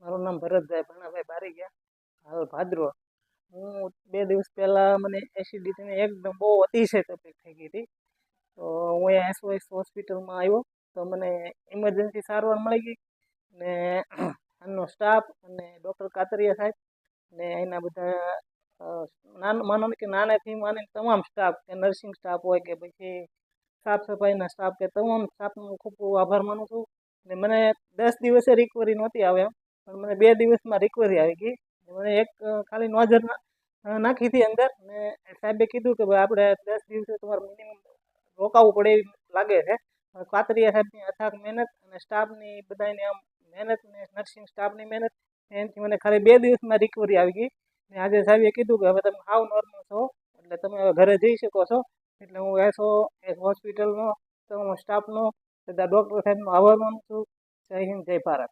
મારું નામ ભરતભાઈ ભણાભાઈ બારીગિયા, હાલ ભાદરો. હું 2 દિવસ પહેલા મને એસિડિટીની એકદમ બહુ અતિશય તકલીફ થઈ ગઈ હતી. તો હું અહીંયા SOS હોસ્પિટલમાં આવ્યો. તો મને ઇમરજન્સી સારવાર મળી ગઈ ને આનો સ્ટાફ અને ડૉક્ટર કાતરિયા સાહેબ ને એના બધા માનો કે નાનાથી માને તમામ સ્ટાફ કે નર્સિંગ સ્ટાફ હોય કે પછી સાફ સફાઈના સ્ટાફ કે તમામ સ્ટાફનો ખૂબ ખૂબ આભાર માનું છું. ને મને 10 દિવસે રિકવરી નહોતી આવે પણ મને 2 દિવસમાં રિકવરી આવી ગઈ. મને એક ખાલી નોઝર નાખી હતી અંદર ને સાહેબે કીધું કે ભાઈ આપણે 10 દિવસે તમારે મિનિમમ રોકાવું પડે એવી લાગે છે. કાતરિયા સાહેબની અથાગ મહેનત અને સ્ટાફની બધાની આમ મહેનત ને નર્સિંગ સ્ટાફની મહેનત એનાથી મને ખાલી 2 દિવસમાં રિકવરી આવી ગઈ. ને આજે સાહેબે કીધું કે હવે તમે હાવ નોર્મલ છો એટલે તમે હવે ઘરે જઈ શકો છો. એટલે હું SOS હોસ્પિટલનો તમામ સ્ટાફનો બધા ડૉક્ટર સાહેબનો આભાર માનું છું. જય હિન્દ, જય ભારત.